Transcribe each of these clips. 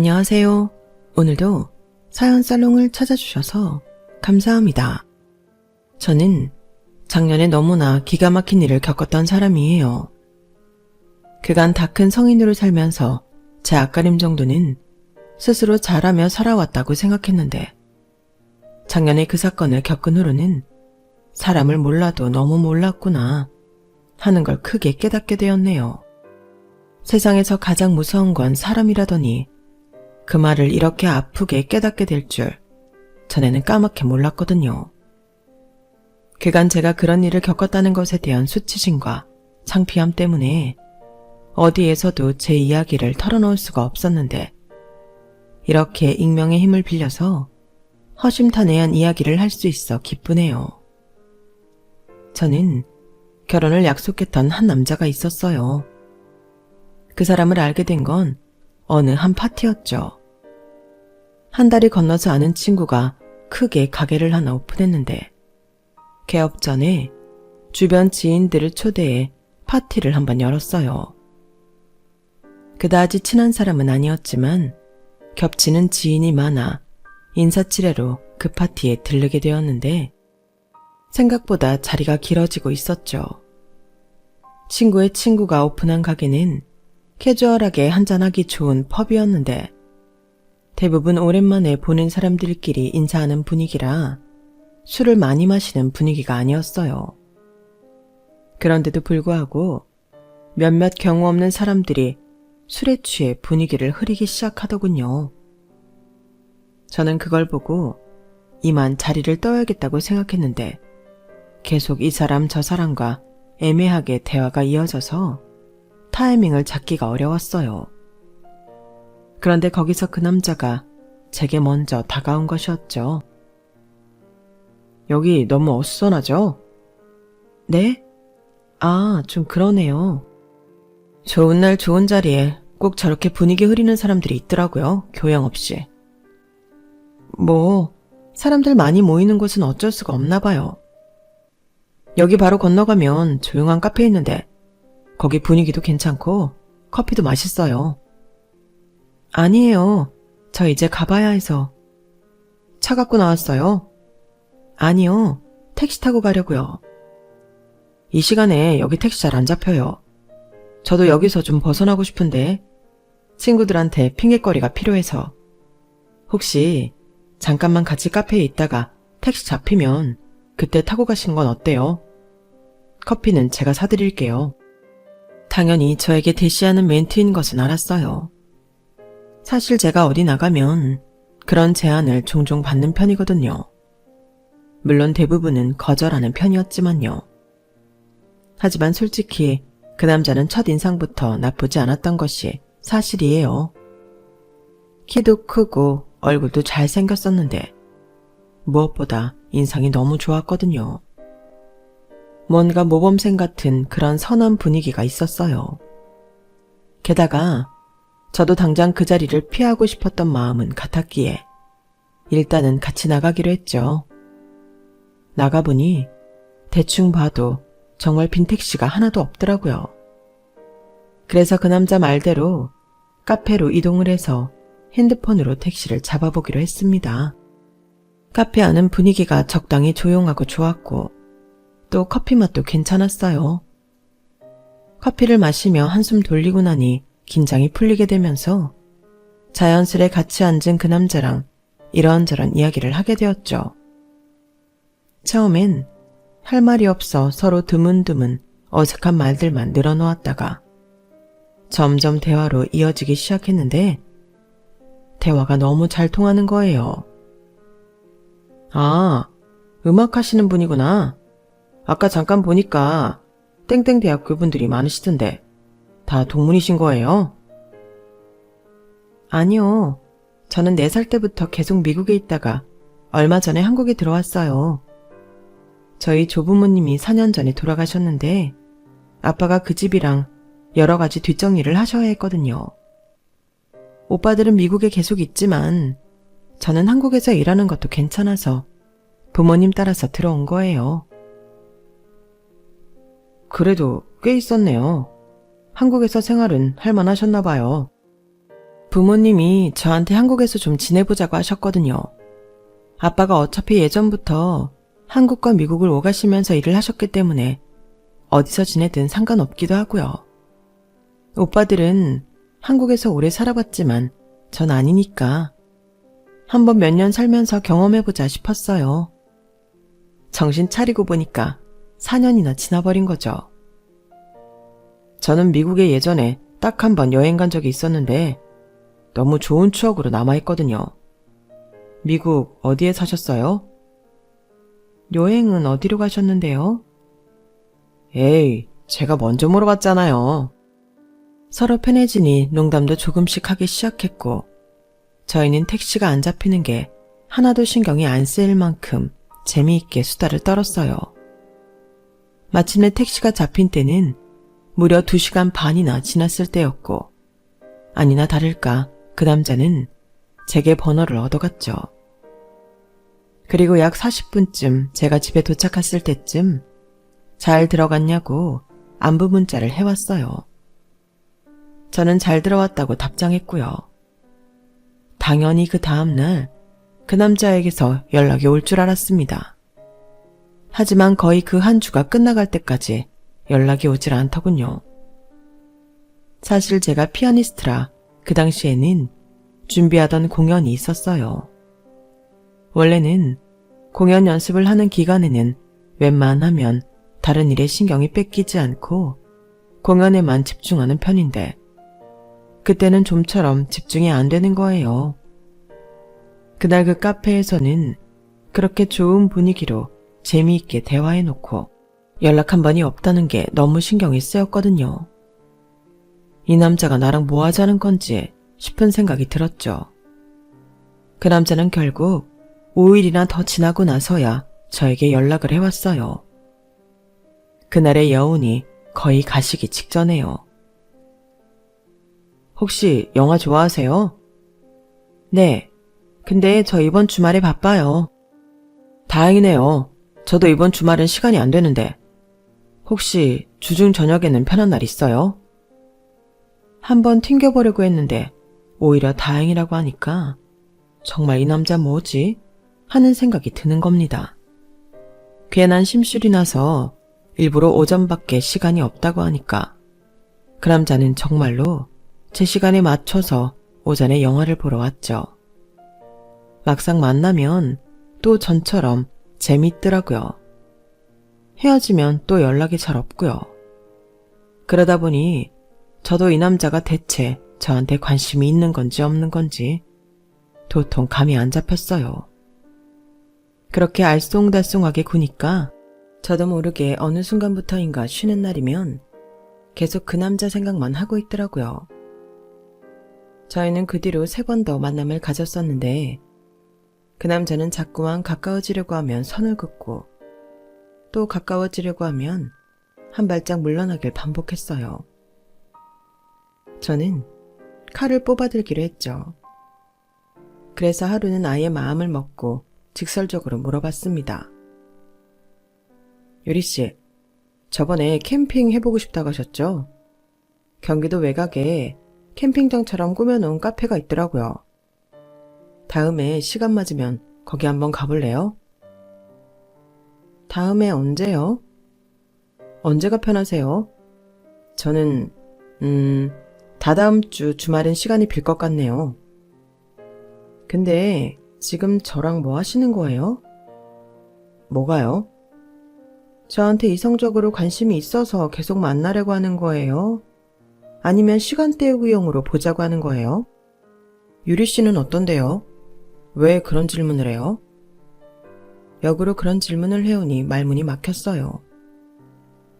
안녕하세요. 오늘도 사연 살롱을 찾아주셔서 감사합니다. 저는 작년에 너무나 기가 막힌 일을 겪었던 사람이에요. 그간 다 큰 성인으로 살면서 제 앞가림 정도는 스스로 잘하며 살아왔다고 생각했는데 작년에 그 사건을 겪은 후로는 사람을 몰라도 너무 몰랐구나 하는 걸 크게 깨닫게 되었네요. 세상에서 가장 무서운 건 사람이라더니 그 말을 이렇게 아프게 깨닫게 될 줄 전에는 까맣게 몰랐거든요. 그간 제가 그런 일을 겪었다는 것에 대한 수치심과 창피함 때문에 어디에서도 제 이야기를 털어놓을 수가 없었는데 이렇게 익명의 힘을 빌려서 허심탄회한 이야기를 할 수 있어 기쁘네요. 저는 결혼을 약속했던 한 남자가 있었어요. 그 사람을 알게 된 건 어느 한 파티였죠. 한 달이 건너서 아는 친구가 크게 가게를 하나 오픈했는데 개업 전에 주변 지인들을 초대해 파티를 한번 열었어요. 그다지 친한 사람은 아니었지만 겹치는 지인이 많아 인사치레로 그 파티에 들르게 되었는데 생각보다 자리가 길어지고 있었죠. 친구의 친구가 오픈한 가게는 캐주얼하게 한잔하기 좋은 펍이었는데 대부분 오랜만에 보는 사람들끼리 인사하는 분위기라 술을 많이 마시는 분위기가 아니었어요. 그런데도 불구하고 몇몇 경우 없는 사람들이 술에 취해 분위기를 흐리기 시작하더군요. 저는 그걸 보고 이만 자리를 떠야겠다고 생각했는데 계속 이 사람 저 사람과 애매하게 대화가 이어져서 타이밍을 잡기가 어려웠어요. 그런데 거기서 그 남자가 제게 먼저 다가온 것이었죠. 여기 너무 어수선하죠? 네? 아, 좀 그러네요. 좋은 날 좋은 자리에 꼭 저렇게 분위기 흐리는 사람들이 있더라고요. 교양 없이. 사람들 많이 모이는 곳은 어쩔 수가 없나 봐요. 여기 바로 건너가면 조용한 카페 있는데 거기 분위기도 괜찮고 커피도 맛있어요. 아니에요. 저 이제 가봐야 해서. 차 갖고 나왔어요? 아니요. 택시 타고 가려고요. 이 시간에 여기 택시 잘 안 잡혀요. 저도 여기서 좀 벗어나고 싶은데 친구들한테 핑계거리가 필요해서. 혹시 잠깐만 같이 카페에 있다가 택시 잡히면 그때 타고 가시는 건 어때요? 커피는 제가 사드릴게요. 당연히 저에게 대시하는 멘트인 것은 알았어요. 사실 제가 어디 나가면 그런 제안을 종종 받는 편이거든요. 물론 대부분은 거절하는 편이었지만요. 하지만 솔직히 그 남자는 첫인상부터 나쁘지 않았던 것이 사실이에요. 키도 크고 얼굴도 잘생겼었는데 무엇보다 인상이 너무 좋았거든요. 뭔가 모범생 같은 그런 선한 분위기가 있었어요. 게다가 저도 당장 그 자리를 피하고 싶었던 마음은 같았기에 일단은 같이 나가기로 했죠. 나가보니 대충 봐도 정말 빈 택시가 하나도 없더라고요. 그래서 그 남자 말대로 카페로 이동을 해서 핸드폰으로 택시를 잡아보기로 했습니다. 카페 안은 분위기가 적당히 조용하고 좋았고 또 커피 맛도 괜찮았어요. 커피를 마시며 한숨 돌리고 나니 긴장이 풀리게 되면서 자연스레 같이 앉은 그 남자랑 이런저런 이야기를 하게 되었죠. 처음엔 할 말이 없어 서로 드문드문 어색한 말들만 늘어놓았다가 점점 대화로 이어지기 시작했는데 대화가 너무 잘 통하는 거예요. 아, 음악 하시는 분이구나. 아까 잠깐 보니까 땡땡 대학교 분들이 많으시던데 다 동문이신 거예요? 아니요. 저는 4살 때부터 계속 미국에 있다가 얼마 전에 한국에 들어왔어요. 저희 조부모님이 4년 전에 돌아가셨는데 아빠가 그 집이랑 여러 가지 뒷정리를 하셔야 했거든요. 오빠들은 미국에 계속 있지만 저는 한국에서 일하는 것도 괜찮아서 부모님 따라서 들어온 거예요. 그래도 꽤 있었네요. 한국에서 생활은 할만하셨나 봐요. 부모님이 저한테 한국에서 좀 지내보자고 하셨거든요. 아빠가 어차피 예전부터 한국과 미국을 오가시면서 일을 하셨기 때문에 어디서 지내든 상관없기도 하고요. 오빠들은 한국에서 오래 살아봤지만 전 아니니까 한번 몇 년 살면서 경험해보자 싶었어요. 정신 차리고 보니까 4년이나 지나버린 거죠. 저는 미국에 예전에 딱 한 번 여행 간 적이 있었는데 너무 좋은 추억으로 남아있거든요. 미국 어디에 사셨어요? 여행은 어디로 가셨는데요? 에이, 제가 먼저 물어봤잖아요. 서로 편해지니 농담도 조금씩 하기 시작했고 저희는 택시가 안 잡히는 게 하나도 신경이 안 쓰일 만큼 재미있게 수다를 떨었어요. 마침내 택시가 잡힌 때는 무려 2시간 반이나 지났을 때였고 아니나 다를까 그 남자는 제게 번호를 얻어갔죠. 그리고 약 40분쯤 제가 집에 도착했을 때쯤 잘 들어갔냐고 안부 문자를 해왔어요. 저는 잘 들어왔다고 답장했고요. 당연히 그 다음날 그 남자에게서 연락이 올 줄 알았습니다. 하지만 거의 그 한 주가 끝나갈 때까지 연락이 오질 않더군요. 사실 제가 피아니스트라 그 당시에는 준비하던 공연이 있었어요. 원래는 공연 연습을 하는 기간에는 웬만하면 다른 일에 신경이 뺏기지 않고 공연에만 집중하는 편인데 그때는 좀처럼 집중이 안 되는 거예요. 그날 그 카페에서는 그렇게 좋은 분위기로 재미있게 대화해놓고 연락 한 번이 없다는 게 너무 신경이 쓰였거든요. 이 남자가 나랑 뭐 하자는 건지 싶은 생각이 들었죠. 그 남자는 결국 5일이나 더 지나고 나서야 저에게 연락을 해왔어요. 그날의 여운이 거의 가시기 직전에요. 혹시 영화 좋아하세요? 네. 근데 저 이번 주말에 바빠요. 다행이네요. 저도 이번 주말은 시간이 안 되는데. 혹시 주중 저녁에는 편한 날 있어요? 한번 튕겨보려고 했는데 오히려 다행이라고 하니까 정말 이 남자 뭐지? 하는 생각이 드는 겁니다. 괜한 심술이 나서 일부러 오전밖에 시간이 없다고 하니까 그 남자는 정말로 제 시간에 맞춰서 오전에 영화를 보러 왔죠. 막상 만나면 또 전처럼 재밌더라고요. 헤어지면 또 연락이 잘 없고요. 그러다 보니 저도 이 남자가 대체 저한테 관심이 있는 건지 없는 건지 도통 감이 안 잡혔어요. 그렇게 알쏭달쏭하게 구니까 저도 모르게 어느 순간부터인가 쉬는 날이면 계속 그 남자 생각만 하고 있더라고요. 저희는 그 뒤로 3번 더 만남을 가졌었는데 그 남자는 자꾸만 가까워지려고 하면 선을 긋고 또 가까워지려고 하면 한 발짝 물러나길 반복했어요. 저는 칼을 뽑아들기로 했죠. 그래서 하루는 아예 마음을 먹고 직설적으로 물어봤습니다. 유리씨, 저번에 캠핑 해보고 싶다고 하셨죠? 경기도 외곽에 캠핑장처럼 꾸며놓은 카페가 있더라고요. 다음에 시간 맞으면 거기 한번 가볼래요? 다음에 언제요? 언제가 편하세요? 저는 다다음 주 주말엔 시간이 빌 것 같네요. 근데 지금 저랑 뭐 하시는 거예요? 뭐가요? 저한테 이성적으로 관심이 있어서 계속 만나려고 하는 거예요? 아니면 시간 때우기용으로 보자고 하는 거예요? 유리 씨는 어떤데요? 왜 그런 질문을 해요? 역으로 그런 질문을 해오니 말문이 막혔어요.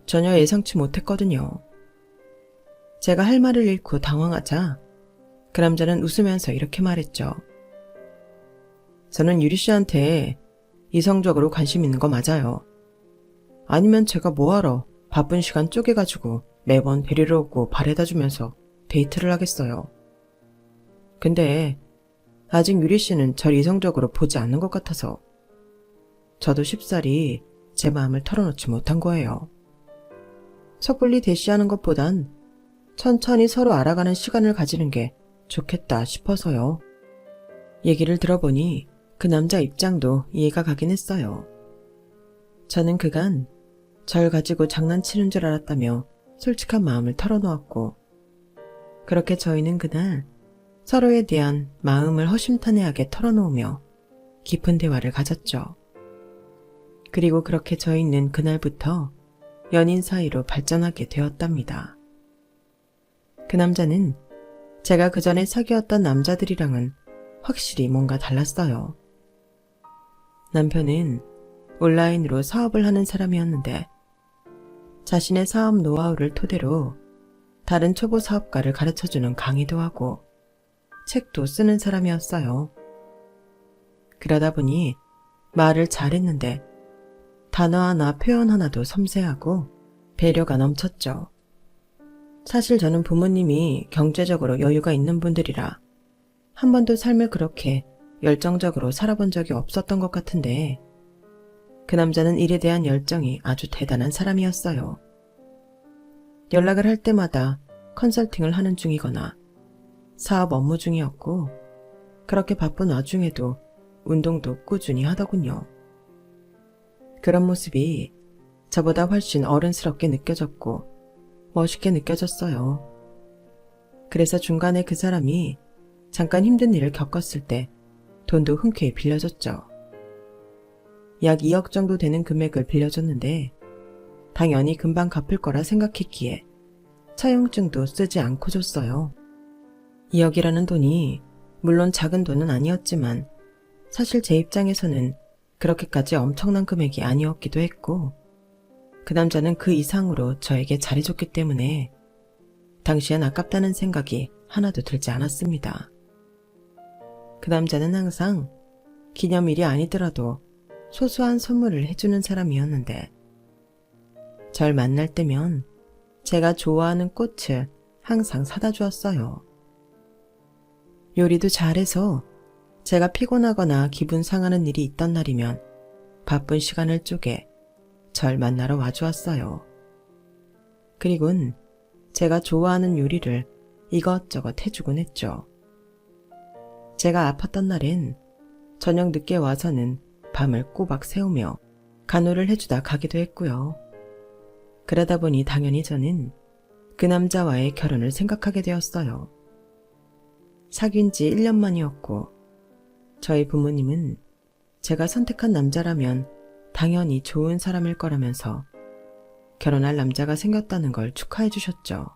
전혀 예상치 못했거든요. 제가 할 말을 잃고 당황하자 그 남자는 웃으면서 이렇게 말했죠. 저는 유리 씨한테 이성적으로 관심 있는 거 맞아요. 아니면 제가 뭐하러 바쁜 시간 쪼개가지고 매번 데리러 오고 바래다 주면서 데이트를 하겠어요. 근데 아직 유리 씨는 절 이성적으로 보지 않는 것 같아서 저도 쉽사리 제 마음을 털어놓지 못한 거예요. 섣불리 대시하는 것보단 천천히 서로 알아가는 시간을 가지는 게 좋겠다 싶어서요. 얘기를 들어보니 그 남자 입장도 이해가 가긴 했어요. 저는 그간 절 가지고 장난치는 줄 알았다며 솔직한 마음을 털어놓았고, 그렇게 저희는 그날 서로에 대한 마음을 허심탄회하게 털어놓으며 깊은 대화를 가졌죠. 그리고 그렇게 저희는 그날부터 연인 사이로 발전하게 되었답니다. 그 남자는 제가 그전에 사귀었던 남자들이랑은 확실히 뭔가 달랐어요. 남편은 온라인으로 사업을 하는 사람이었는데 자신의 사업 노하우를 토대로 다른 초보 사업가를 가르쳐주는 강의도 하고 책도 쓰는 사람이었어요. 그러다 보니 말을 잘했는데 단어 하나 표현 하나도 섬세하고 배려가 넘쳤죠. 사실 저는 부모님이 경제적으로 여유가 있는 분들이라 한 번도 삶을 그렇게 열정적으로 살아본 적이 없었던 것 같은데 그 남자는 일에 대한 열정이 아주 대단한 사람이었어요. 연락을 할 때마다 컨설팅을 하는 중이거나 사업 업무 중이었고 그렇게 바쁜 와중에도 운동도 꾸준히 하더군요. 그런 모습이 저보다 훨씬 어른스럽게 느껴졌고 멋있게 느껴졌어요. 그래서 중간에 그 사람이 잠깐 힘든 일을 겪었을 때 돈도 흔쾌히 빌려줬죠. 약 2억 정도 되는 금액을 빌려줬는데 당연히 금방 갚을 거라 생각했기에 차용증도 쓰지 않고 줬어요. 2억이라는 돈이 물론 작은 돈은 아니었지만 사실 제 입장에서는 그렇게까지 엄청난 금액이 아니었기도 했고 그 남자는 그 이상으로 저에게 잘해줬기 때문에 당시엔 아깝다는 생각이 하나도 들지 않았습니다. 그 남자는 항상 기념일이 아니더라도 소소한 선물을 해주는 사람이었는데 절 만날 때면 제가 좋아하는 꽃을 항상 사다 주었어요. 요리도 잘해서 제가 피곤하거나 기분 상하는 일이 있던 날이면 바쁜 시간을 쪼개 절 만나러 와주었어요. 그리곤 제가 좋아하는 요리를 이것저것 해주곤 했죠. 제가 아팠던 날엔 저녁 늦게 와서는 밤을 꼬박 새우며 간호를 해주다 가기도 했고요. 그러다 보니 당연히 저는 그 남자와의 결혼을 생각하게 되었어요. 사귄 지 1년 만이었고 저희 부모님은 제가 선택한 남자라면 당연히 좋은 사람일 거라면서 결혼할 남자가 생겼다는 걸 축하해 주셨죠.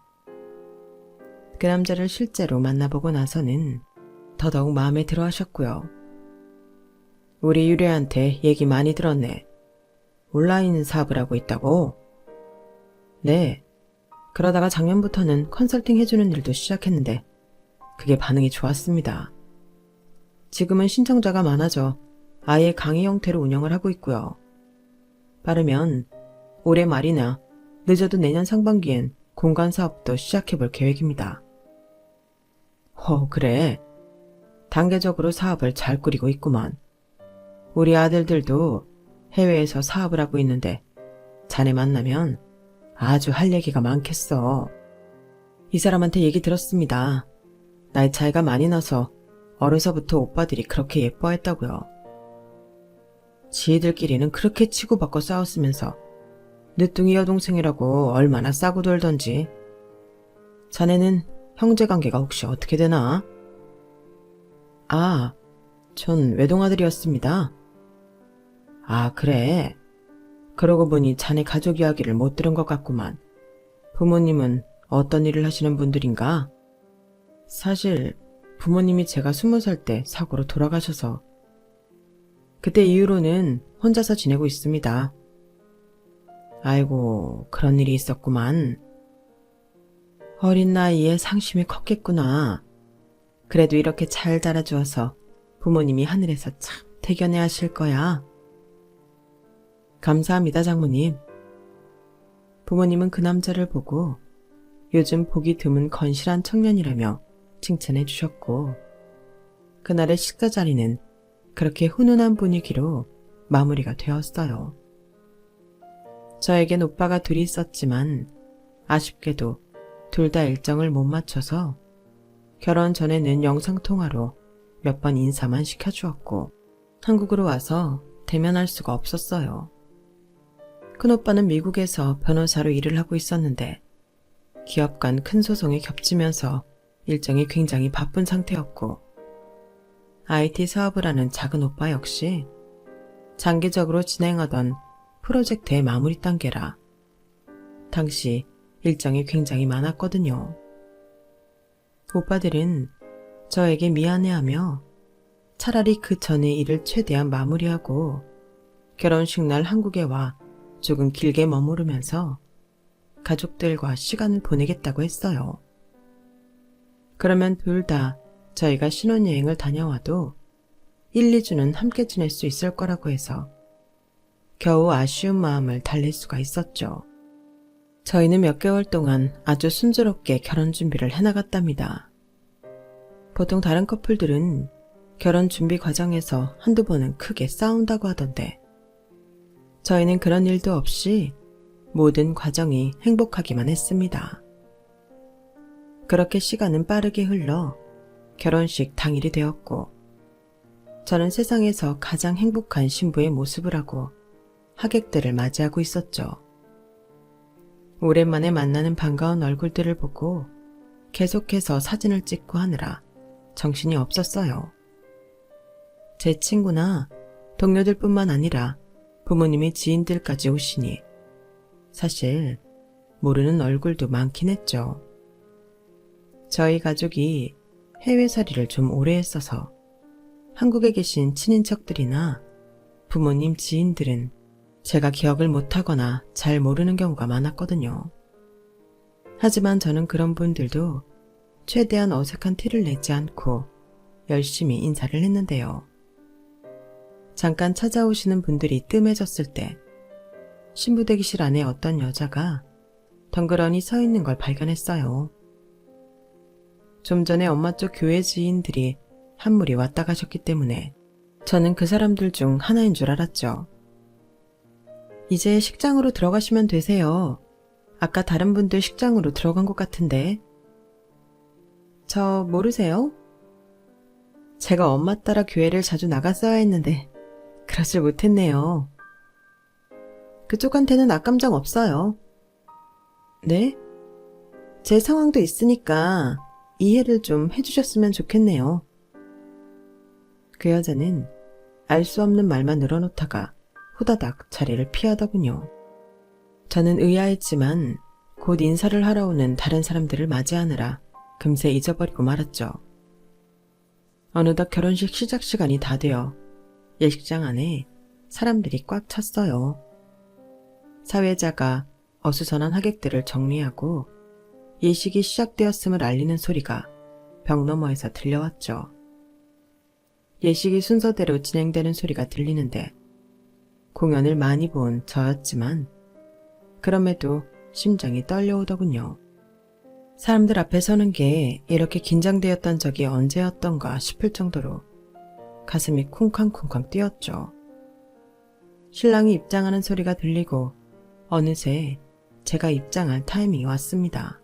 그 남자를 실제로 만나보고 나서는 더더욱 마음에 들어 하셨고요. 우리 유래한테 얘기 많이 들었네. 온라인 사업을 하고 있다고? 네. 그러다가 작년부터는 컨설팅 해주는 일도 시작했는데 그게 반응이 좋았습니다. 지금은 신청자가 많아져 아예 강의 형태로 운영을 하고 있고요. 빠르면 올해 말이나 늦어도 내년 상반기엔 공간 사업도 시작해볼 계획입니다. 그래. 단계적으로 사업을 잘 꾸리고 있구만. 우리 아들들도 해외에서 사업을 하고 있는데 자네 만나면 아주 할 얘기가 많겠어. 이 사람한테 얘기 들었습니다. 나이 차이가 많이 나서 어려서부터 오빠들이 그렇게 예뻐했다고요. 지희들끼리는 그렇게 치고받고 싸웠으면서 늦둥이 여동생이라고 얼마나 싸고 돌던지. 자네는 형제관계가 혹시 어떻게 되나? 아, 전 외동아들이었습니다. 아, 그래. 그러고 보니 자네 가족 이야기를 못 들은 것 같구만. 부모님은 어떤 일을 하시는 분들인가? 사실 부모님이 제가 20살 때 사고로 돌아가셔서 그때 이후로는 혼자서 지내고 있습니다. 아이고, 그런 일이 있었구만. 어린 나이에 상심이 컸겠구나. 그래도 이렇게 잘 자라주어서 부모님이 하늘에서 참 대견해 하실 거야. 감사합니다, 장모님. 부모님은 그 남자를 보고 요즘 보기 드문 건실한 청년이라며 칭찬해 주셨고 그날의 식사 자리는 그렇게 훈훈한 분위기로 마무리가 되었어요. 저에겐 오빠가 둘이 있었지만 아쉽게도 둘 다 일정을 못 맞춰서 결혼 전에는 영상통화로 몇 번 인사만 시켜주었고 한국으로 와서 대면할 수가 없었어요. 큰오빠는 미국에서 변호사로 일을 하고 있었는데 기업 간 큰 소송이 겹치면서 일정이 굉장히 바쁜 상태였고 IT 사업을 하는 작은 오빠 역시 장기적으로 진행하던 프로젝트의 마무리 단계라 당시 일정이 굉장히 많았거든요. 오빠들은 저에게 미안해하며 차라리 그 전에 일을 최대한 마무리하고 결혼식 날 한국에 와 조금 길게 머무르면서 가족들과 시간을 보내겠다고 했어요. 그러면 둘 다 저희가 신혼여행을 다녀와도 1, 2주는 함께 지낼 수 있을 거라고 해서 겨우 아쉬운 마음을 달랠 수가 있었죠. 저희는 몇 개월 동안 아주 순조롭게 결혼 준비를 해나갔답니다. 보통 다른 커플들은 결혼 준비 과정에서 한두 번은 크게 싸운다고 하던데 저희는 그런 일도 없이 모든 과정이 행복하기만 했습니다. 그렇게 시간은 빠르게 흘러 결혼식 당일이 되었고 저는 세상에서 가장 행복한 신부의 모습을 하고 하객들을 맞이하고 있었죠. 오랜만에 만나는 반가운 얼굴들을 보고 계속해서 사진을 찍고 하느라 정신이 없었어요. 제 친구나 동료들 뿐만 아니라 부모님의 지인들까지 오시니 사실 모르는 얼굴도 많긴 했죠. 저희 가족이 해외살이를 좀 오래 했어서 한국에 계신 친인척들이나 부모님 지인들은 제가 기억을 못하거나 잘 모르는 경우가 많았거든요. 하지만 저는 그런 분들도 최대한 어색한 티를 내지 않고 열심히 인사를 했는데요. 잠깐 찾아오시는 분들이 뜸해졌을 때 신부 대기실 안에 어떤 여자가 덩그러니 서 있는 걸 발견했어요. 좀 전에 엄마 쪽 교회 지인들이 한 무리 왔다 가셨기 때문에 저는 그 사람들 중 하나인 줄 알았죠. 이제 식장으로 들어가시면 되세요. 아까 다른 분들 식장으로 들어간 것 같은데. 저 모르세요? 제가 엄마 따라 교회를 자주 나갔어야 했는데 그러질 못했네요. 그쪽한테는 악감정 없어요. 네? 제 상황도 있으니까 이해를 좀 해주셨으면 좋겠네요. 그 여자는 알 수 없는 말만 늘어놓다가 후다닥 자리를 피하더군요. 저는 의아했지만 곧 인사를 하러 오는 다른 사람들을 맞이하느라 금세 잊어버리고 말았죠. 어느덧 결혼식 시작 시간이 다 되어 예식장 안에 사람들이 꽉 찼어요. 사회자가 어수선한 하객들을 정리하고 예식이 시작되었음을 알리는 소리가 벽 너머에서 들려왔죠. 예식이 순서대로 진행되는 소리가 들리는데 공연을 많이 본 저였지만 그럼에도 심장이 떨려오더군요. 사람들 앞에 서는 게 이렇게 긴장되었던 적이 언제였던가 싶을 정도로 가슴이 쿵쾅쿵쾅 뛰었죠. 신랑이 입장하는 소리가 들리고 어느새 제가 입장할 타이밍이 왔습니다.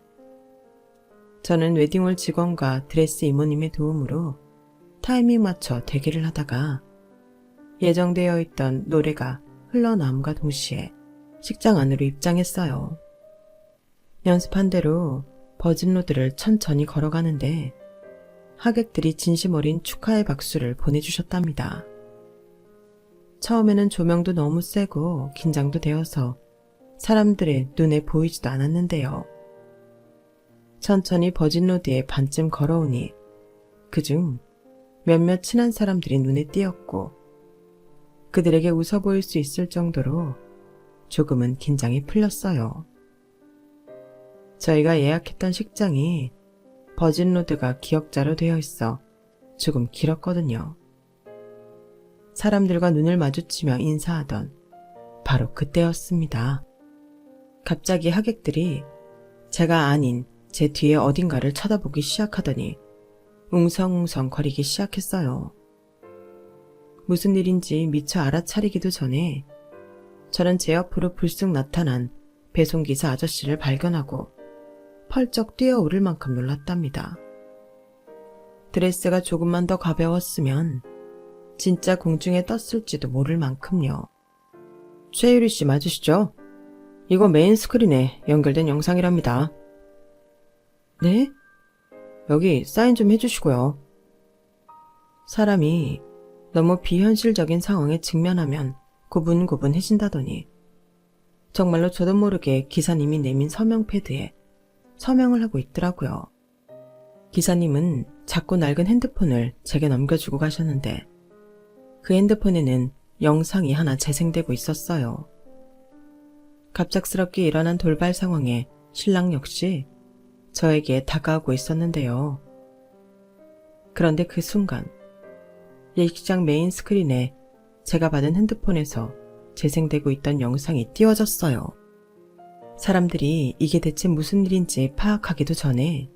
저는 웨딩홀 직원과 드레스 이모님의 도움으로 타이밍 맞춰 대기를 하다가 예정되어 있던 노래가 흘러나옴과 동시에 식장 안으로 입장했어요. 연습한 대로 버진로드를 천천히 걸어가는데 하객들이 진심 어린 축하의 박수를 보내주셨답니다. 처음에는 조명도 너무 세고 긴장도 되어서 사람들의 눈에 보이지도 않았는데요. 천천히 버진로드에 반쯤 걸어오니 그중 몇몇 친한 사람들이 눈에 띄었고 그들에게 웃어 보일 수 있을 정도로 조금은 긴장이 풀렸어요. 저희가 예약했던 식장이 버진로드가 기역자로 되어 있어 조금 길었거든요. 사람들과 눈을 마주치며 인사하던 바로 그때였습니다. 갑자기 하객들이 제가 아닌 제 뒤에 어딘가를 쳐다보기 시작하더니 웅성웅성 거리기 시작했어요. 무슨 일인지 미처 알아차리기도 전에 저는 제 옆으로 불쑥 나타난 배송기사 아저씨를 발견하고 펄쩍 뛰어오를 만큼 놀랐답니다. 드레스가 조금만 더 가벼웠으면 진짜 공중에 떴을지도 모를 만큼요. 최유리 씨 맞으시죠? 이거 메인 스크린에 연결된 영상이랍니다. 네? 여기 사인 좀 해주시고요. 사람이 너무 비현실적인 상황에 직면하면 고분고분해진다더니 정말로 저도 모르게 기사님이 내민 서명 패드에 서명을 하고 있더라고요. 기사님은 작고 낡은 핸드폰을 제게 넘겨주고 가셨는데 그 핸드폰에는 영상이 하나 재생되고 있었어요. 갑작스럽게 일어난 돌발 상황에 신랑 역시 저에게 다가오고 있었는데요. 그런데 그 순간 예식장 메인 스크린에 제가 받은 핸드폰에서 재생되고 있던 영상이 띄워졌어요. 사람들이 이게 대체 무슨 일인지 파악하기도 전에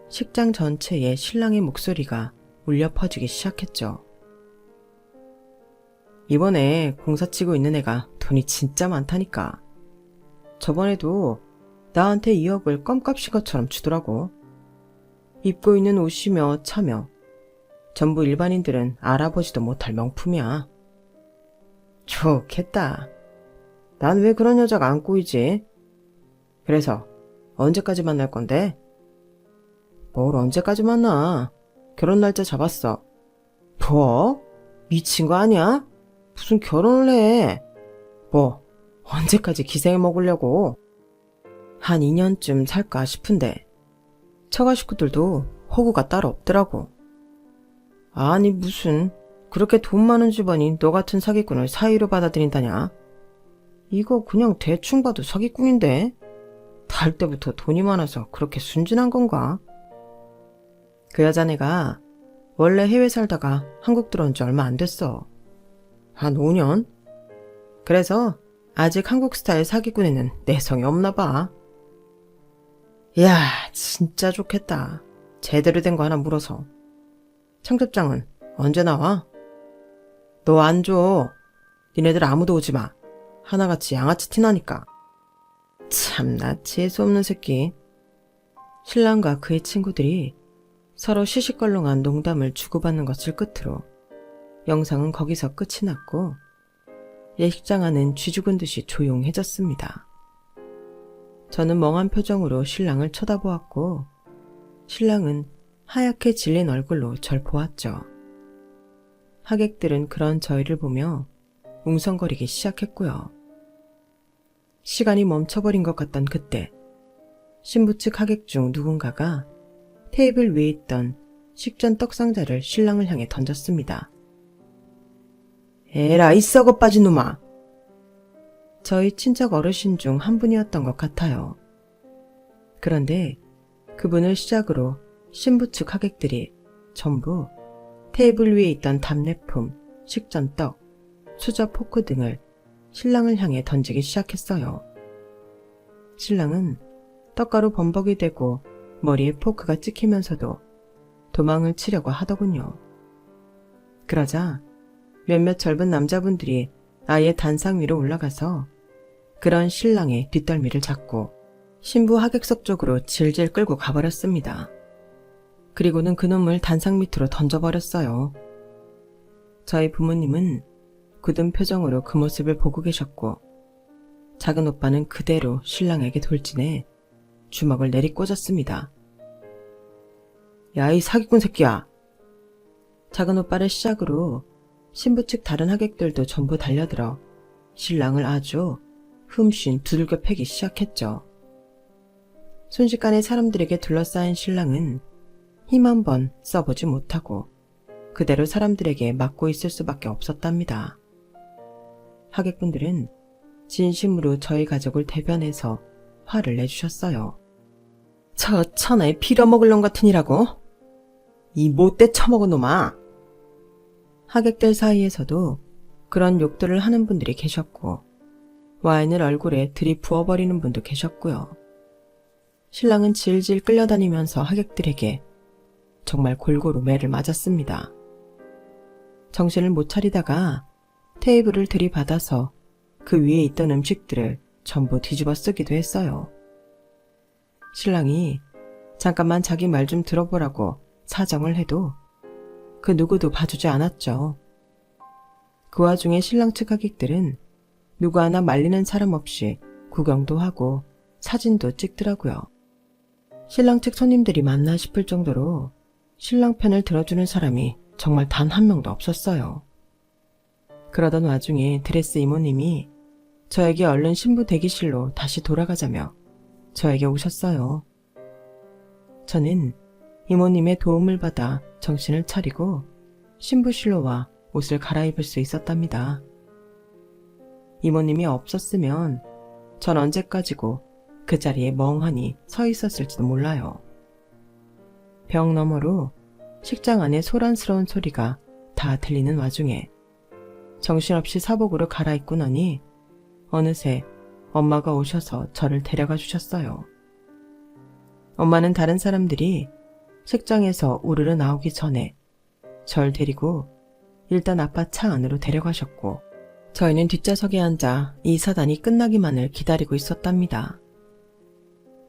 식장 전체에 신랑의 목소리가 울려 퍼지기 시작했죠. 이번에 공사 치고 있는 애가 돈이 진짜 많다니까. 저번에도 나한테 2억을 껌값인 것처럼 주더라고. 입고 있는 옷이며 차며 전부 일반인들은 알아보지도 못할 명품이야. 좋겠다. 난 왜 그런 여자가 안 꼬이지? 그래서 언제까지 만날 건데? 뭘 언제까지 만나? 결혼 날짜 잡았어. 뭐? 미친 거 아니야? 무슨 결혼을 해? 뭐 언제까지 기생해 먹으려고? 한 2년쯤 살까 싶은데 처가 식구들도 호구가 따로 없더라고. 아니 무슨 그렇게 돈 많은 집안이 너 같은 사기꾼을 사위로 받아들인다냐? 이거 그냥 대충 봐도 사기꾼인데? 달 때부터 돈이 많아서 그렇게 순진한 건가? 그 여자네가 원래 해외 살다가 한국 들어온 지 얼마 안 됐어. 한 5년? 그래서 아직 한국 스타일 사기꾼에는 내성이 없나 봐. 이야, 진짜 좋겠다. 제대로 된 거 하나 물어서. 청첩장은 언제 나와? 너 안 줘. 니네들 아무도 오지 마. 하나같이 양아치 티나니까. 참나 재수없는 새끼. 신랑과 그의 친구들이 서로 시시껄렁한 농담을 주고받는 것을 끝으로 영상은 거기서 끝이 났고 예식장 안은 쥐죽은 듯이 조용해졌습니다. 저는 멍한 표정으로 신랑을 쳐다보았고 신랑은 하얗게 질린 얼굴로 절 보았죠. 하객들은 그런 저희를 보며 웅성거리기 시작했고요. 시간이 멈춰버린 것 같던 그때 신부 측 하객 중 누군가가 테이블 위에 있던 식전 떡상자를 신랑을 향해 던졌습니다. 에라이 썩어 빠진 놈아. 저희 친척 어르신 중 한 분이었던 것 같아요. 그런데 그분을 시작으로 신부 측 하객들이 전부 테이블 위에 있던 답례품, 식전떡, 수저 포크 등을 신랑을 향해 던지기 시작했어요. 신랑은 떡가루 범벅이 되고 머리에 포크가 찍히면서도 도망을 치려고 하더군요. 그러자 몇몇 젊은 남자분들이 아예 단상 위로 올라가서 그런 신랑의 뒷덜미를 잡고 신부 하객석 쪽으로 질질 끌고 가버렸습니다. 그리고는 그놈을 단상 밑으로 던져버렸어요. 저희 부모님은 굳은 표정으로 그 모습을 보고 계셨고 작은 오빠는 그대로 신랑에게 돌진해 주먹을 내리꽂았습니다. 야, 이 사기꾼 새끼야. 작은 오빠를 시작으로 신부 측 다른 하객들도 전부 달려들어 신랑을 아주 흠씬 두들겨 패기 시작했죠. 순식간에 사람들에게 둘러싸인 신랑은 힘 한 번 써보지 못하고 그대로 사람들에게 맞고 있을 수밖에 없었답니다. 하객분들은 진심으로 저희 가족을 대변해서 화를 내주셨어요. 저 천하에 빌어먹을 놈 같으니라고? 이 못돼 처먹은 놈아. 하객들 사이에서도 그런 욕들을 하는 분들이 계셨고 와인을 얼굴에 들이부어버리는 분도 계셨고요. 신랑은 질질 끌려다니면서 하객들에게 정말 골고루 매를 맞았습니다. 정신을 못 차리다가 테이블을 들이받아서 그 위에 있던 음식들을 전부 뒤집어 쓰기도 했어요. 신랑이 잠깐만 자기 말 좀 들어보라고 사정을 해도 그 누구도 봐주지 않았죠. 그 와중에 신랑 측 하객들은 누구 하나 말리는 사람 없이 구경도 하고 사진도 찍더라고요. 신랑 측 손님들이 맞나 싶을 정도로 신랑 편을 들어주는 사람이 정말 단 한 명도 없었어요. 그러던 와중에 드레스 이모님이 저에게 얼른 신부 대기실로 다시 돌아가자며 저에게 오셨어요. 저는 이모님의 도움을 받아 정신을 차리고 신부실로 와 옷을 갈아입을 수 있었답니다. 이모님이 없었으면 전 언제까지고 그 자리에 멍하니 서 있었을지도 몰라요. 벽 너머로 식장 안에 소란스러운 소리가 다 들리는 와중에 정신없이 사복으로 갈아입고 나니 어느새 엄마가 오셔서 저를 데려가 주셨어요. 엄마는 다른 사람들이 식장에서 우르르 나오기 전에 절 데리고 일단 아빠 차 안으로 데려가셨고 저희는 뒷좌석에 앉아 이 사단이 끝나기만을 기다리고 있었답니다.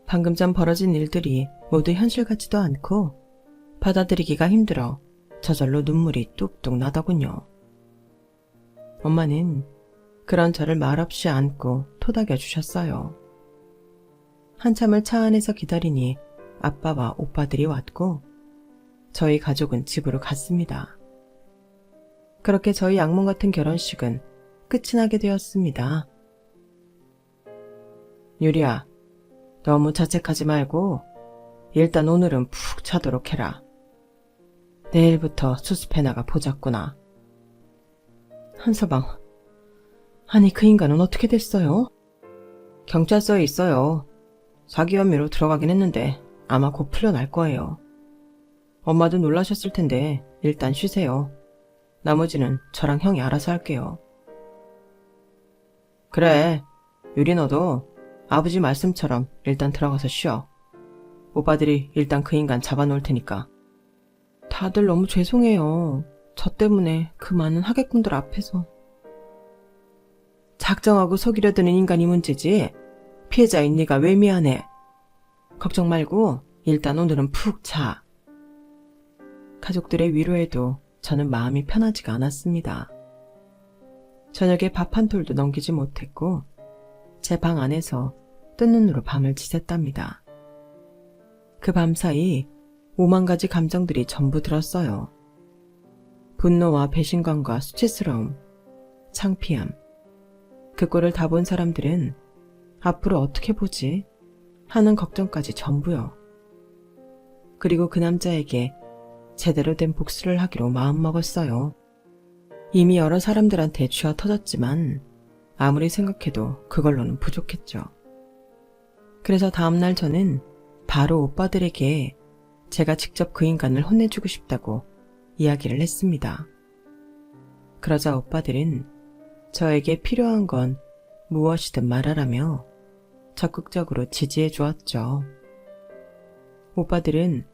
방금 전 벌어진 일들이 모두 현실 같지도 않고 받아들이기가 힘들어 저절로 눈물이 뚝뚝 나더군요. 엄마는 그런 저를 말없이 안고 토닥여 주셨어요. 한참을 차 안에서 기다리니 아빠와 오빠들이 왔고 저희 가족은 집으로 갔습니다. 그렇게 저희 악몽 같은 결혼식은 끝이 나게 되었습니다. 유리야, 너무 자책하지 말고 일단 오늘은 푹 자도록 해라. 내일부터 수습해 나가 보자꾸나. 한서방, 아니 그 인간은 어떻게 됐어요? 경찰서에 있어요. 사기 혐의로 들어가긴 했는데 아마 곧 풀려날 거예요. 엄마도 놀라셨을 텐데 일단 쉬세요. 나머지는 저랑 형이 알아서 할게요. 그래, 유리 너도 아버지 말씀처럼 일단 들어가서 쉬어. 오빠들이 일단 그 인간 잡아놓을 테니까. 다들 너무 죄송해요. 저 때문에 그 많은 하객분들 앞에서. 작정하고 속이려 드는 인간이 문제지 피해자인 네가 왜 미안해. 걱정 말고 일단 오늘은 푹 자. 가족들의 위로에도 저는 마음이 편하지가 않았습니다. 저녁에 밥 한 톨도 넘기지 못했고 제 방 안에서 뜬 눈으로 밤을 지샜답니다. 그 밤사이 5만 가지 감정들이 전부 들었어요. 분노와 배신감과 수치스러움, 창피함. 그 꼴을 다 본 사람들은 앞으로 어떻게 보지? 하는 걱정까지 전부요. 그리고 그 남자에게 제대로 된 복수를 하기로 마음먹었어요. 이미 여러 사람들한테 쥐어 터졌지만 아무리 생각해도 그걸로는 부족했죠. 그래서 다음날 저는 바로 오빠들에게 제가 직접 그 인간을 혼내주고 싶다고 이야기를 했습니다. 그러자 오빠들은 저에게 필요한 건 무엇이든 말하라며 적극적으로 지지해 주었죠. 오빠들은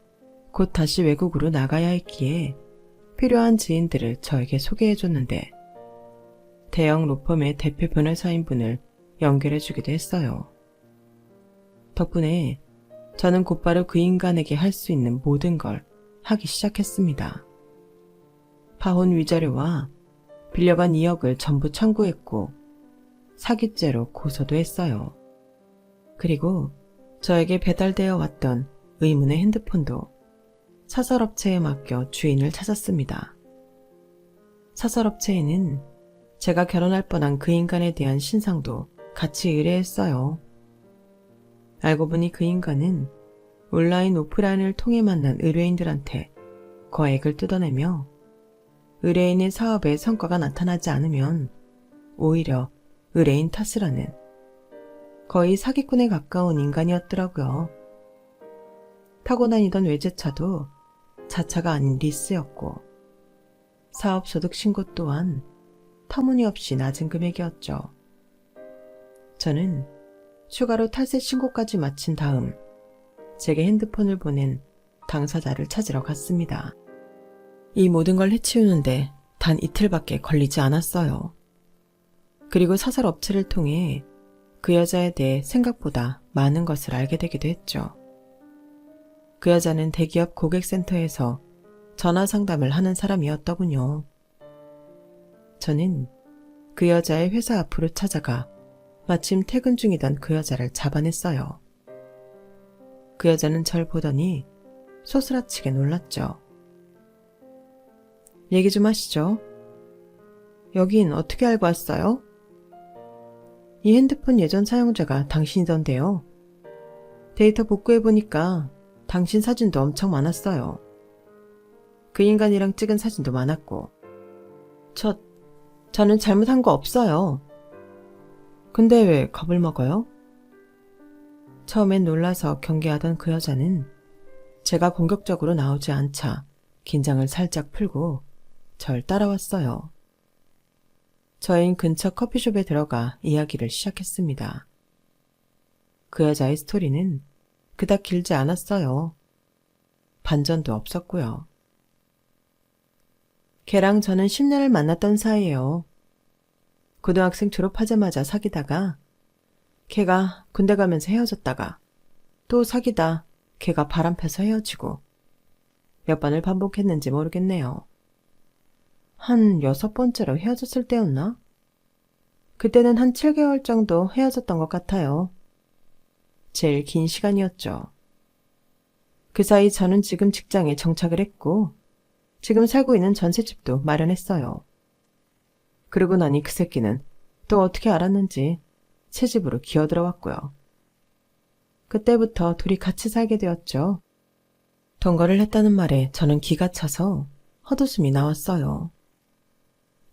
곧 다시 외국으로 나가야 했기에 필요한 지인들을 저에게 소개해 줬는데 대형 로펌의 대표 변호사인분을 연결해 주기도 했어요. 덕분에 저는 곧바로 그 인간에게 할 수 있는 모든 걸 하기 시작했습니다. 파혼 위자료와 빌려간 2억을 전부 청구했고 사기죄로 고소도 했어요. 그리고 저에게 배달되어 왔던 의문의 핸드폰도 사설업체에 맡겨 주인을 찾았습니다. 사설업체에는 제가 결혼할 뻔한 그 인간에 대한 신상도 같이 의뢰했어요. 알고 보니 그 인간은 온라인 오프라인을 통해 만난 의뢰인들한테 거액을 뜯어내며 의뢰인의 사업에 성과가 나타나지 않으면 오히려 의뢰인 탓을 하는 거의 사기꾼에 가까운 인간이었더라고요. 타고 다니던 외제차도 자차가 아닌 리스였고 사업소득 신고 또한 터무니없이 낮은 금액이었죠. 저는 추가로 탈세 신고까지 마친 다음 제게 핸드폰을 보낸 당사자를 찾으러 갔습니다. 이 모든 걸 해치우는데 단 이틀밖에 걸리지 않았어요. 그리고 사설 업체를 통해 그 여자에 대해 생각보다 많은 것을 알게 되기도 했죠. 그 여자는 대기업 고객센터에서 전화 상담을 하는 사람이었더군요. 저는 그 여자의 회사 앞으로 찾아가 마침 퇴근 중이던 그 여자를 잡아냈어요. 그 여자는 절 보더니 소스라치게 놀랐죠. 얘기 좀 하시죠. 여긴 어떻게 알고 왔어요? 이 핸드폰 예전 사용자가 당신이던데요. 데이터 복구해보니까 당신 사진도 엄청 많았어요. 그 인간이랑 찍은 사진도 많았고. 저는 잘못한 거 없어요. 근데 왜 겁을 먹어요? 처음엔 놀라서 경계하던 그 여자는 제가 공격적으로 나오지 않자 긴장을 살짝 풀고 절 따라왔어요. 저희는 근처 커피숍에 들어가 이야기를 시작했습니다. 그 여자의 스토리는 그닥 길지 않았어요. 반전도 없었고요. 걔랑 저는 10년을 만났던 사이예요. 고등학생 졸업하자마자 사귀다가 걔가 군대 가면서 헤어졌다가 또 사귀다 걔가 바람펴서 헤어지고 몇 번을 반복했는지 모르겠네요. 한 6번째로 헤어졌을 때였나? 그때는 한 7개월 정도 헤어졌던 것 같아요. 제일 긴 시간이었죠. 그 사이 저는 지금 직장에 정착을 했고 지금 살고 있는 전셋집도 마련했어요. 그러고 나니 그 새끼는 또 어떻게 알았는지 새 집으로 기어들어왔고요. 그때부터 둘이 같이 살게 되었죠. 동거를 했다는 말에 저는 기가 차서 헛웃음이 나왔어요.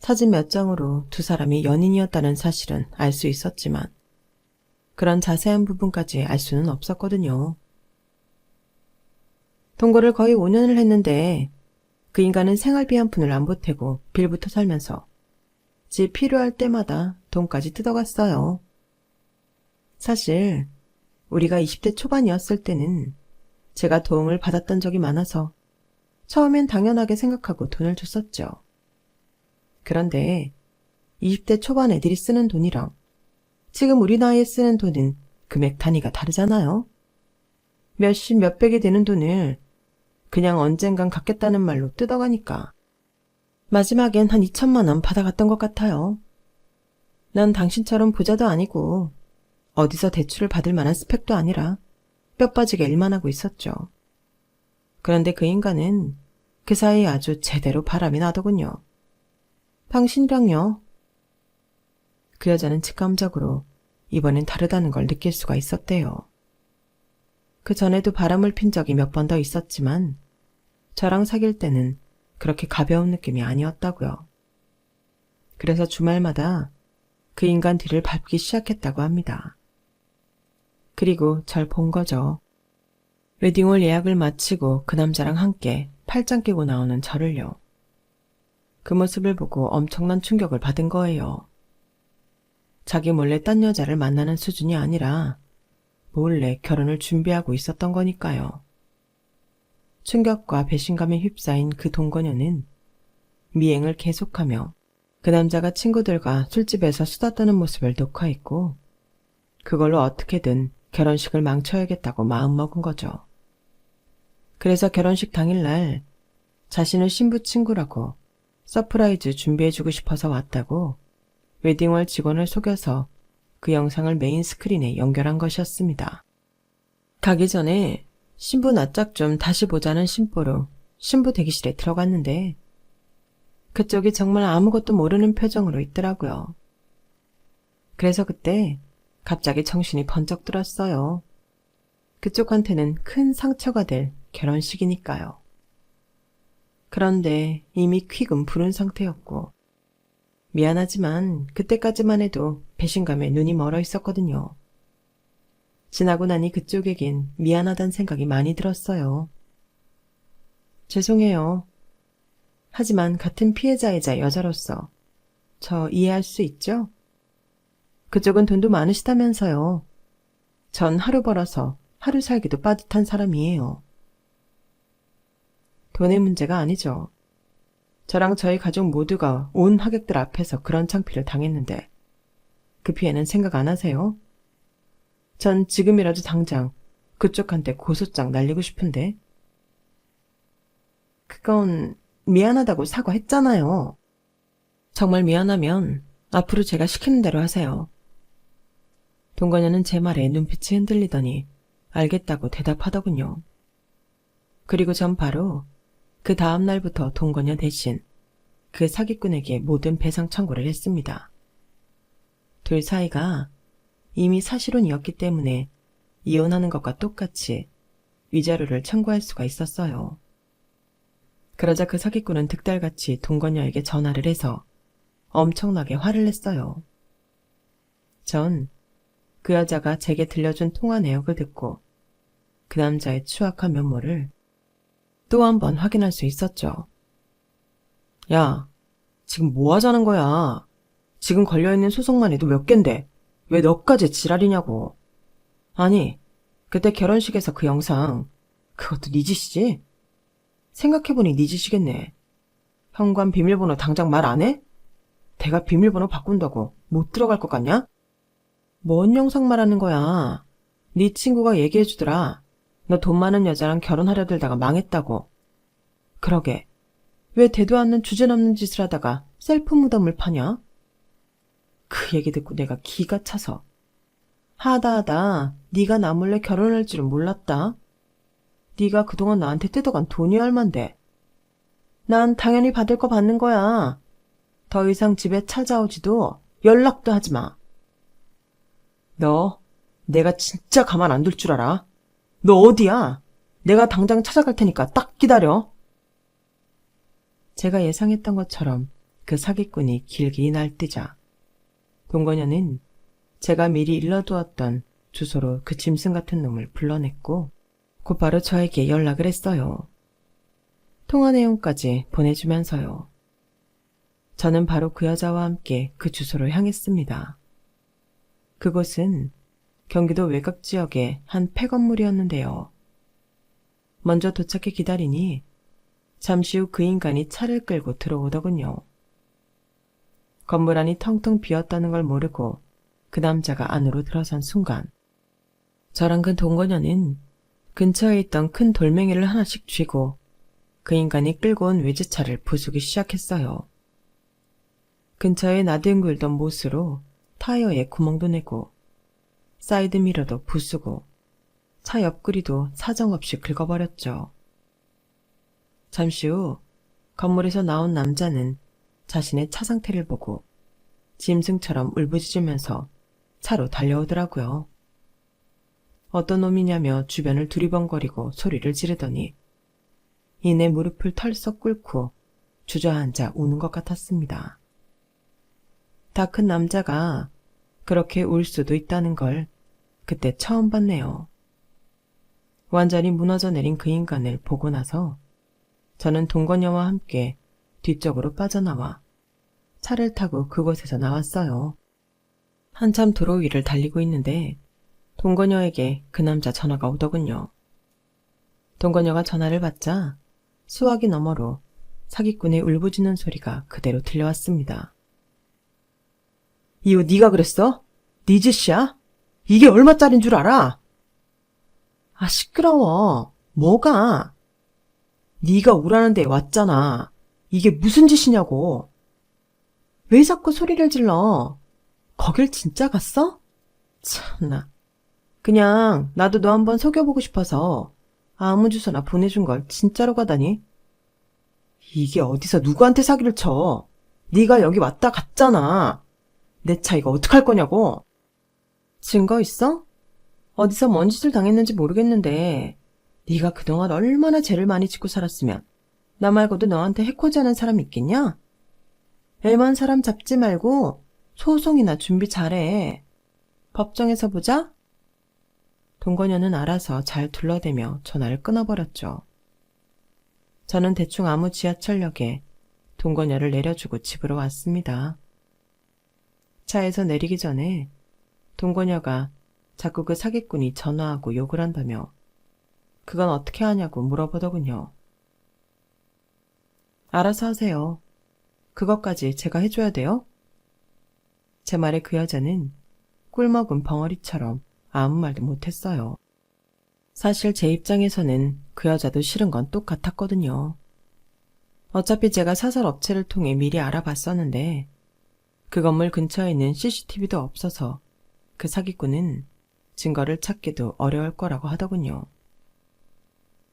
사진 몇 장으로 두 사람이 연인이었다는 사실은 알 수 있었지만 그런 자세한 부분까지 알 수는 없었거든요. 동거를 거의 5년을 했는데 그 인간은 생활비 한 푼을 안 보태고 빌부터 살면서 집 필요할 때마다 돈까지 뜯어갔어요. 사실 우리가 20대 초반이었을 때는 제가 도움을 받았던 적이 많아서 처음엔 당연하게 생각하고 돈을 줬었죠. 그런데 20대 초반 애들이 쓰는 돈이랑 지금 우리 나이에 쓰는 돈은 금액 단위가 다르잖아요. 몇십 몇백이 되는 돈을 그냥 언젠간 갚겠다는 말로 뜯어가니까 마지막엔 한 2천만 원 받아갔던 것 같아요. 난 당신처럼 부자도 아니고 어디서 대출을 받을 만한 스펙도 아니라 뼈 빠지게 일만 하고 있었죠. 그런데 그 인간은 그 사이에 아주 제대로 바람이 나더군요. 당신이랑요. 그 여자는 직감적으로 이번엔 다르다는 걸 느낄 수가 있었대요. 그 전에도 바람을 핀 적이 몇 번 더 있었지만 저랑 사귈 때는 그렇게 가벼운 느낌이 아니었다고요. 그래서 주말마다 그 인간 뒤를 밟기 시작했다고 합니다. 그리고 절 본 거죠. 웨딩홀 예약을 마치고 그 남자랑 함께 팔짱 끼고 나오는 저를요. 그 모습을 보고 엄청난 충격을 받은 거예요. 자기 몰래 딴 여자를 만나는 수준이 아니라 몰래 결혼을 준비하고 있었던 거니까요. 충격과 배신감에 휩싸인 그 동거녀는 미행을 계속하며 그 남자가 친구들과 술집에서 수다 떠는 모습을 녹화했고 그걸로 어떻게든 결혼식을 망쳐야겠다고 마음먹은 거죠. 그래서 결혼식 당일날 자신을 신부 친구라고 서프라이즈 준비해주고 싶어서 왔다고 웨딩홀 직원을 속여서 그 영상을 메인 스크린에 연결한 것이었습니다. 가기 전에 신부 낯짝 좀 다시 보자는 심보로 신부 대기실에 들어갔는데 그쪽이 정말 아무것도 모르는 표정으로 있더라고요. 그래서 그때 갑자기 정신이 번쩍 들었어요. 그쪽한테는 큰 상처가 될 결혼식이니까요. 그런데 이미 퀵은 부른 상태였고 미안하지만 그때까지만 해도 배신감에 눈이 멀어 있었거든요. 지나고 나니 그쪽에겐 미안하단 생각이 많이 들었어요. 죄송해요. 하지만 같은 피해자이자 여자로서 저 이해할 수 있죠? 그쪽은 돈도 많으시다면서요. 전 하루 벌어서 하루 살기도 빠듯한 사람이에요. 돈의 문제가 아니죠. 저랑 저희 가족 모두가 온 하객들 앞에서 그런 창피를 당했는데 그 피해는 생각 안 하세요? 전 지금이라도 당장 그쪽한테 고소장 날리고 싶은데. 그건 미안하다고 사과했잖아요. 정말 미안하면 앞으로 제가 시키는 대로 하세요. 동거녀는 제 말에 눈빛이 흔들리더니 알겠다고 대답하더군요. 그리고 전 바로 그 다음 날부터 동거녀 대신 그 사기꾼에게 모든 배상 청구를 했습니다. 둘 사이가 이미 사실혼이었기 때문에 이혼하는 것과 똑같이 위자료를 청구할 수가 있었어요. 그러자 그 사기꾼은 득달같이 동거녀에게 전화를 해서 엄청나게 화를 냈어요. 전 그 여자가 제게 들려준 통화 내역을 듣고 그 남자의 추악한 면모를 또 한 번 확인할 수 있었죠. 야, 지금 뭐 하자는 거야? 지금 걸려있는 소송만 해도 몇 갠데 왜 너까지 지랄이냐고. 아니, 그때 결혼식에서 그 영상 그것도 네 짓이지? 생각해보니 네 짓이겠네. 현관 비밀번호 당장 말 안 해? 내가 비밀번호 바꾼다고 못 들어갈 것 같냐? 뭔 영상 말하는 거야? 네 친구가 얘기해주더라. 너 돈 많은 여자랑 결혼하려 들다가 망했다고. 그러게. 왜 대도 않는 주제넘는 짓을 하다가 셀프 무덤을 파냐? 그 얘기 듣고 내가 기가 차서. 하다 네가 나 몰래 결혼할 줄은 몰랐다. 네가 그동안 나한테 뜯어간 돈이 얼만데. 난 당연히 받을 거 받는 거야. 더 이상 집에 찾아오지도 연락도 하지 마. 너 내가 진짜 가만 안 둘 줄 알아? 너 어디야? 내가 당장 찾아갈 테니까 딱 기다려. 제가 예상했던 것처럼 그 사기꾼이 길게 날뛰자 동거녀는 제가 미리 일러두었던 주소로 그 짐승 같은 놈을 불러냈고 곧바로 저에게 연락을 했어요. 통화 내용까지 보내주면서요. 저는 바로 그 여자와 함께 그 주소로 향했습니다. 그곳은 경기도 외곽 지역의 한 폐건물이었는데요. 먼저 도착해 기다리니 잠시 후 그 인간이 차를 끌고 들어오더군요. 건물 안이 텅텅 비었다는 걸 모르고 그 남자가 안으로 들어선 순간 저랑 그 동거녀는 근처에 있던 큰 돌멩이를 하나씩 쥐고 그 인간이 끌고 온 외제차를 부수기 시작했어요. 근처에 나뒹굴던 못으로 타이어에 구멍도 내고 사이드 미러도 부수고 차 옆구리도 사정없이 긁어버렸죠. 잠시 후 건물에서 나온 남자는 자신의 차 상태를 보고 짐승처럼 울부짖으면서 차로 달려오더라고요. 어떤 놈이냐며 주변을 두리번거리고 소리를 지르더니 이내 무릎을 털썩 꿇고 주저앉아 우는 것 같았습니다. 다 큰 남자가 그렇게 울 수도 있다는 걸 그때 처음 봤네요. 완전히 무너져 내린 그 인간을 보고 나서 저는 동거녀와 함께 뒤쪽으로 빠져나와 차를 타고 그곳에서 나왔어요. 한참 도로 위를 달리고 있는데 동거녀에게 그 남자 전화가 오더군요. 동거녀가 전화를 받자 수화기 너머로 사기꾼의 울부짖는 소리가 그대로 들려왔습니다. 이거 네가 그랬어? 네 짓이야? 이게 얼마짜린 줄 알아? 아, 시끄러워. 뭐가? 네가 오라는 데 왔잖아. 이게 무슨 짓이냐고. 왜 자꾸 소리를 질러? 거길 진짜 갔어? 참나. 그냥 나도 너 한번 속여보고 싶어서 아무 주소나 보내준 걸 진짜로 가다니. 이게 어디서 누구한테 사기를 쳐. 네가 여기 왔다 갔잖아. 내 차 이거 어떡할 거냐고. 증거 있어? 어디서 뭔 짓을 당했는지 모르겠는데 네가 그동안 얼마나 죄를 많이 짓고 살았으면 나 말고도 너한테 해코지 하는 사람 있겠냐? 애만 사람 잡지 말고 소송이나 준비 잘해. 법정에서 보자. 동거녀는 알아서 잘 둘러대며 전화를 끊어버렸죠. 저는 대충 아무 지하철역에 동거녀를 내려주고 집으로 왔습니다. 차에서 내리기 전에 동거녀가 자꾸 그 사기꾼이 전화하고 욕을 한다며 그건 어떻게 하냐고 물어보더군요. 알아서 하세요. 그것까지 제가 해줘야 돼요? 제 말에 그 여자는 꿀먹은 벙어리처럼 아무 말도 못했어요. 사실 제 입장에서는 그 여자도 싫은 건 똑같았거든요. 어차피 제가 사설 업체를 통해 미리 알아봤었는데 그 건물 근처에는 CCTV도 없어서 그 사기꾼은 증거를 찾기도 어려울 거라고 하더군요.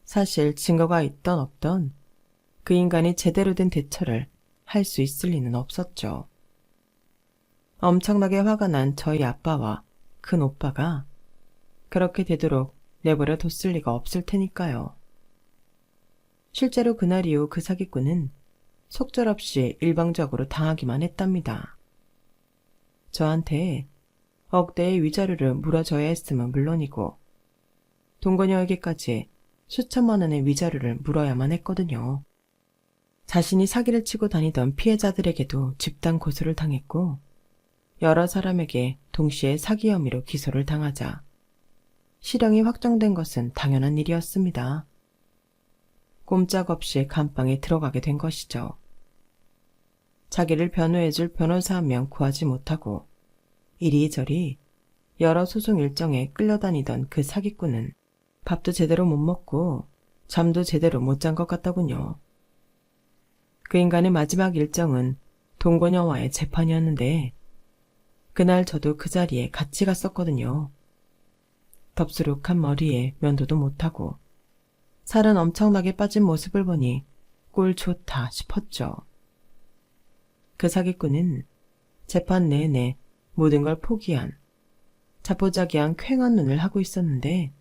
사실 증거가 있던 없던 그 인간이 제대로 된 대처를 할 수 있을 리는 없었죠. 엄청나게 화가 난 저희 아빠와 큰 오빠가 그렇게 되도록 내버려 뒀을 리가 없을 테니까요. 실제로 그날 이후 그 사기꾼은 속절없이 일방적으로 당하기만 했답니다. 저한테 억대의 위자료를 물어줘야 했으면 물론이고 동거녀에게까지 수천만 원의 위자료를 물어야만 했거든요. 자신이 사기를 치고 다니던 피해자들에게도 집단 고소를 당했고 여러 사람에게 동시에 사기 혐의로 기소를 당하자 실형이 확정된 것은 당연한 일이었습니다. 꼼짝없이 감방에 들어가게 된 것이죠. 자기를 변호해줄 변호사 한 명 구하지 못하고 이리저리 여러 소송 일정에 끌려다니던 그 사기꾼은 밥도 제대로 못 먹고 잠도 제대로 못 잔 것 같더군요. 그 인간의 마지막 일정은 동거녀와의 재판이었는데 그날 저도 그 자리에 같이 갔었거든요. 덥수룩한 머리에 면도도 못하고 살은 엄청나게 빠진 모습을 보니 꼴 좋다 싶었죠. 그 사기꾼은 재판 내내 모든 걸 포기한 자포자기한 퀭한 눈을 하고 있었는데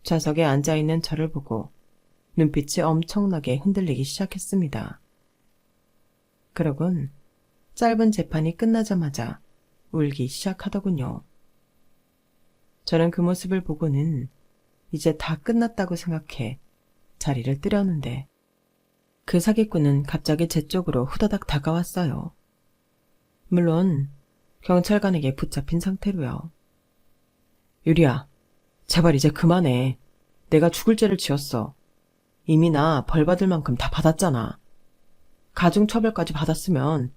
좌석에 앉아있는 저를 보고 눈빛이 엄청나게 흔들리기 시작했습니다. 그러곤 짧은 재판이 끝나자마자 울기 시작하더군요. 저는 그 모습을 보고는 이제 다 끝났다고 생각해 자리를 뜨려는데 그 사기꾼은 갑자기 제 쪽으로 후다닥 다가왔어요. 물론 경찰관에게 붙잡힌 상태로요. 유리야, 제발 이제 그만해. 내가 죽을 죄를 지었어. 이미 나 벌 받을 만큼 다 받았잖아. 가중처벌까지 받았으면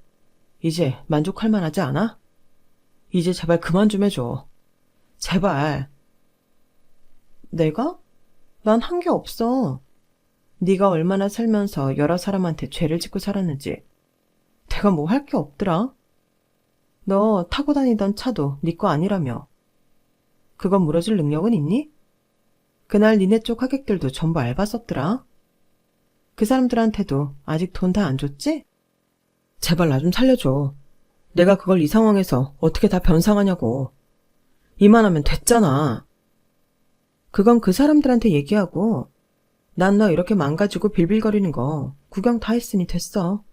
이제 만족할 만하지 않아? 이제 제발 그만 좀 해줘. 제발. 내가? 난 한 게 없어. 네가 얼마나 살면서 여러 사람한테 죄를 짓고 살았는지 내가 뭐 할 게 없더라. 너 타고 다니던 차도 네 거 아니라며. 그거 물어줄 능력은 있니? 그날 니네 쪽 하객들도 전부 알바 썼더라. 그 사람들한테도 아직 돈 다 안 줬지? 제발 나 좀 살려줘. 내가 그걸 이 상황에서 어떻게 다 변상하냐고. 이만하면 됐잖아. 그건 그 사람들한테 얘기하고 난 너 이렇게 망가지고 빌빌거리는 거 구경 다 했으니 됐어.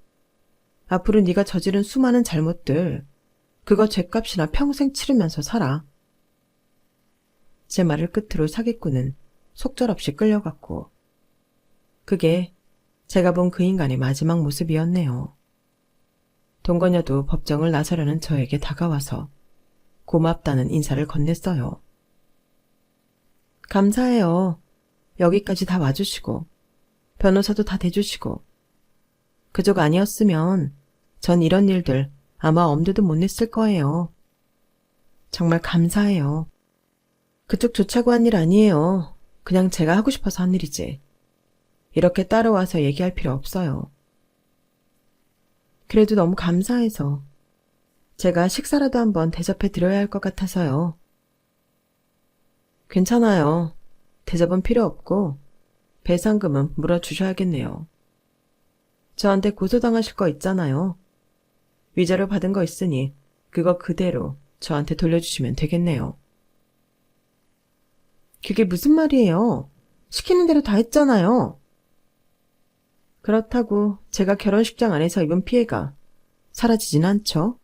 앞으로 네가 저지른 수많은 잘못들 그거 죗값이나 평생 치르면서 살아. 제 말을 끝으로 사기꾼은 속절없이 끌려갔고 그게 제가 본 그 인간의 마지막 모습이었네요. 동거녀도 법정을 나서려는 저에게 다가와서 고맙다는 인사를 건넸어요. 감사해요. 여기까지 다 와주시고 변호사도 다 대주시고 그쪽 아니었으면 전 이런 일들 아마 엄두도 못 냈을 거예요. 정말 감사해요. 그쪽 좋자고 한 일 아니에요. 그냥 제가 하고 싶어서 한 일이지. 이렇게 따라와서 얘기할 필요 없어요. 그래도 너무 감사해서 제가 식사라도 한번 대접해 드려야 할 것 같아서요. 괜찮아요. 대접은 필요 없고 배상금은 물어주셔야겠네요. 저한테 고소당하실 거 있잖아요. 위자료 받은 거 있으니 그거 그대로 저한테 돌려주시면 되겠네요. 그게 무슨 말이에요? 시키는 대로 다 했잖아요. 그렇다고 제가 결혼식장 안에서 입은 피해가 사라지진 않죠.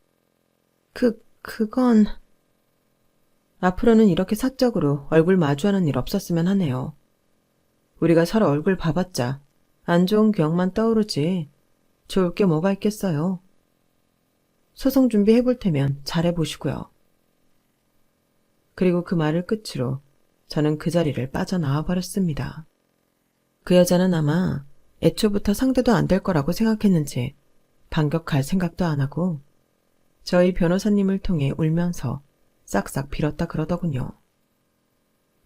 그건... 앞으로는 이렇게 사적으로 얼굴 마주하는 일 없었으면 하네요. 우리가 서로 얼굴 봐봤자 안 좋은 기억만 떠오르지 좋을 게 뭐가 있겠어요. 소송 준비해볼 테면 잘해보시고요. 그리고 그 말을 끝으로 저는 그 자리를 빠져나와 버렸습니다. 그 여자는 아마 애초부터 상대도 안 될 거라고 생각했는지 반격할 생각도 안 하고 저희 변호사님을 통해 울면서 싹싹 빌었다 그러더군요.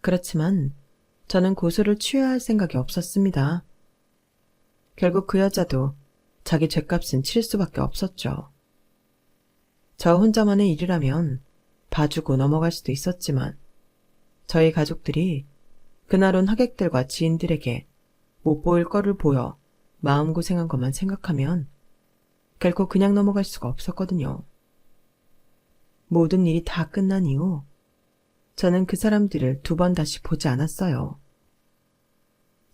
그렇지만 저는 고소를 취해야 할 생각이 없었습니다. 결국 그 여자도 자기 죗값은 칠 수밖에 없었죠. 저 혼자만의 일이라면 봐주고 넘어갈 수도 있었지만 저희 가족들이 그날 온 하객들과 지인들에게 못 보일 거를 보여 마음고생한 것만 생각하면 결코 그냥 넘어갈 수가 없었거든요. 모든 일이 다 끝난 이후 저는 그 사람들을 두 번 다시 보지 않았어요.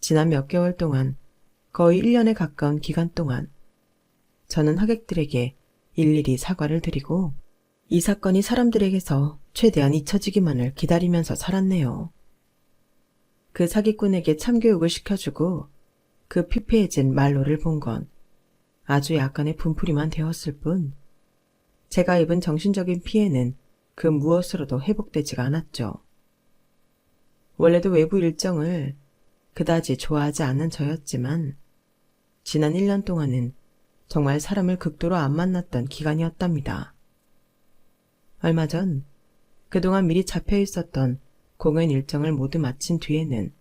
지난 몇 개월 동안, 거의 1년에 가까운 기간 동안 저는 하객들에게 일일이 사과를 드리고 이 사건이 사람들에게서 최대한 잊혀지기만을 기다리면서 살았네요. 그 사기꾼에게 참교육을 시켜주고 그 피폐해진 말로를 본 건 아주 약간의 분풀이만 되었을 뿐 제가 입은 정신적인 피해는 그 무엇으로도 회복되지가 않았죠. 원래도 외부 일정을 그다지 좋아하지 않는 저였지만 지난 1년 동안은 정말 사람을 극도로 안 만났던 기간이었답니다. 얼마 전 그동안 미리 잡혀 있었던 공연 일정을 모두 마친 뒤에는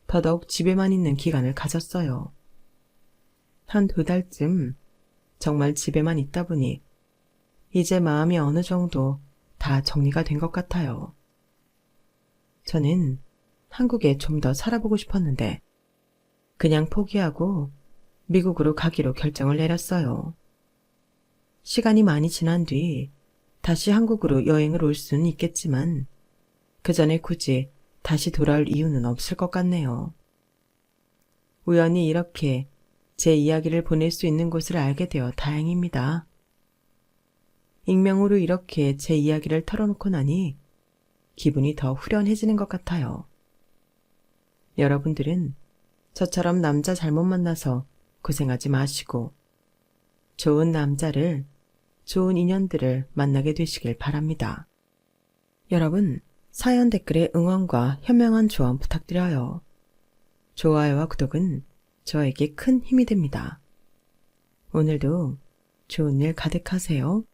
더더욱 집에만 있는 기간을 가졌어요. 한 2달쯤 정말 집에만 있다 보니 이제 마음이 어느 정도 다 정리가 된 것 같아요. 저는 한국에 좀 더 살아보고 싶었는데 그냥 포기하고 미국으로 가기로 결정을 내렸어요. 시간이 많이 지난 뒤 다시 한국으로 여행을 올 수는 있겠지만 그 전에 굳이 다시 돌아올 이유는 없을 것 같네요. 우연히 이렇게 제 이야기를 보낼 수 있는 곳을 알게 되어 다행입니다. 익명으로 이렇게 제 이야기를 털어놓고 나니 기분이 더 후련해지는 것 같아요. 여러분들은 저처럼 남자 잘못 만나서 고생하지 마시고 좋은 남자를, 좋은 인연들을 만나게 되시길 바랍니다. 여러분, 사연 댓글에 응원과 현명한 조언 부탁드려요. 좋아요와 구독은 저에게 큰 힘이 됩니다. 오늘도 좋은 일 가득하세요.